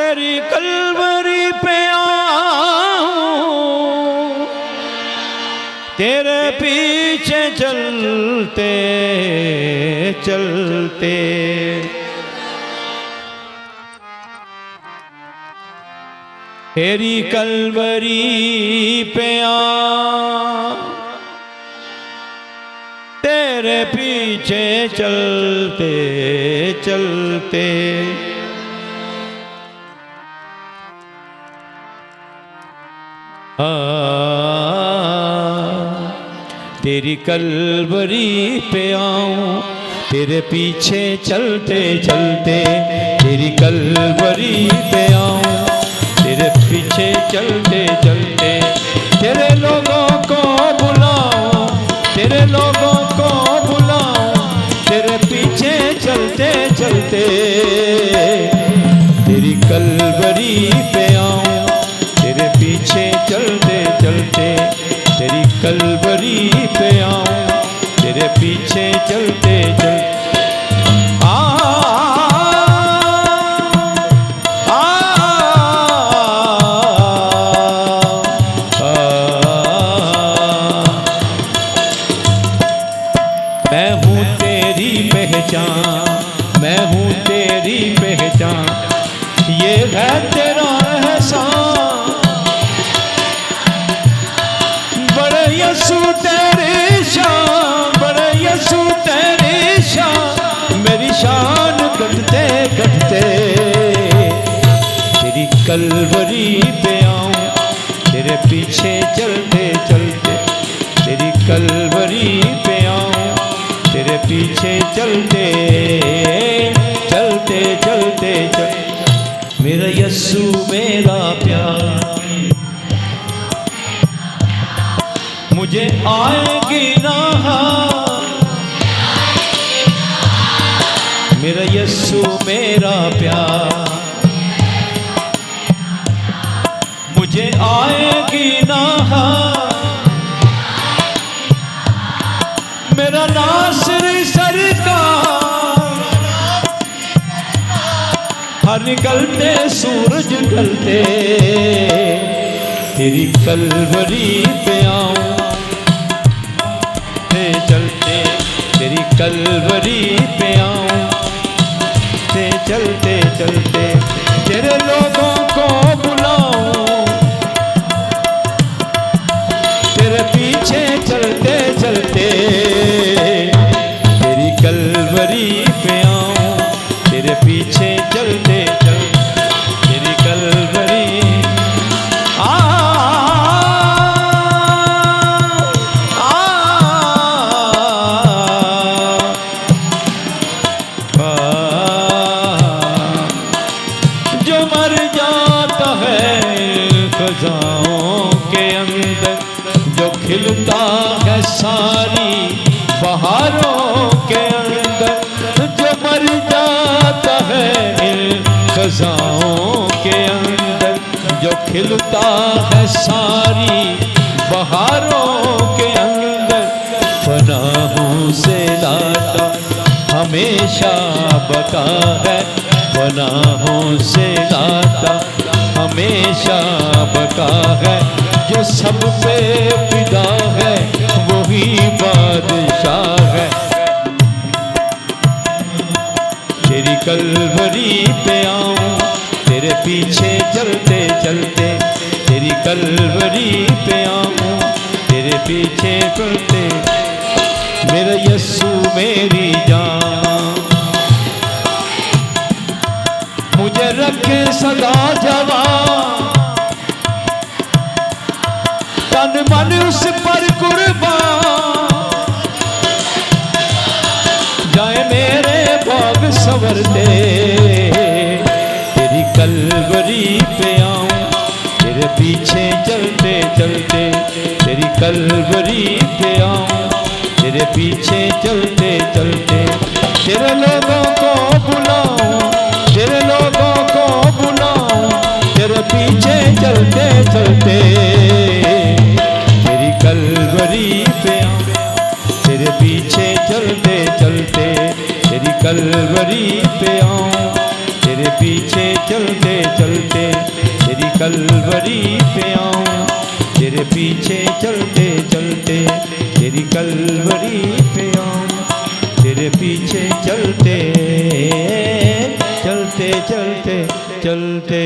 तेरी कलवरी पे आऊं, तेरे पीछे चलते चलते। तेरी कलवरी पे आऊं, तेरे पीछे चलते चलते। तेरी कलवरी पे आऊं, तेरे पीछे चलते चलते। तेरी कलवरी पे आऊं, तेरे पीछे चलते चलते। तेरे लोगों को बुलाऊं, तेरे लोगों को बुलाऊं, तेरे पीछे चलते चलते। तेरी कलवरी पे आऊं, तेरे पीछे चलते चलते। तेरी कलवरी पे आऊं, तेरे पीछे चलते चलते। मैं हूँ तेरी पहचान, मैं हूँ तेरी पहचान, ये है तेरा एहसान। बड़े यसू तेरी शान, बड़े यसू तेरी शान, मेरी शान घटते घटते। तेरी कलवरी पे आऊं, तेरे पीछे चलते चलते। तेरी कलवरी पे आऊं, तेरे पीछे चलते चलते चलते चलते। मेरा यस्सू मेरा प्यार, मुझे आएगी ना हार। मेरा यस्सू मेरा प्यार, मुझे आएगी ना हार। मेरा नासिर सरकार, हर निकलते सूरज ढलते। तेरी कलवरी पे आऊं, ते चलते। तेरी कलवरी पे आऊं, ते चलते चलते। तेरे लोगों को बुलाऊं, तेरे पीछे चलते चलते। तेरी कलवरी पे आऊं, तेरे पीछे चलते चलते। तेरी कलवरी जो मर जाता है खजाओं के अंदर, जो खिलता है सारी बहारों के अंदर। जो मर जाता है इन खजाओं के अंदर, जो खिलता है सारी बहारों के अंदर। फनाहों से लाता हमेशा बका है, फनाहों से लाता हमेशा बका है। जो सब पे फिदा है वही बादशाह है। तेरी कलवरी पे आऊं, तेरे पीछे चलते चलते। तेरी कलवरी पे आऊं, तेरे पीछे चलते। मेरा यस्सू मेरी जान, मुझे रखे सदा जवान। तन मन उस पर कुर्बान, जाए मेरे भाग संवरते। तेरी कलवरी पे आऊं, तेरे पीछे चलते चलते। तेरी कलवरी पे आऊं, तेरे पीछे चलते चलते। तेरे लोगों को बुलाऊं, तेरे लोगों को बुलाऊं, तेरे पीछे चलते चलते। तेरी कलवरी पे आऊं, तेरे पीछे चलते चलते। तेरी कलवरी पे आऊं, तेरे पीछे चलते चलते तेरी कलवरी पे आऊं, तेरे पीछे चलते चलते तेरी कलवरी पे आऊं, तेरे पीछे चलते चलते चलते चलते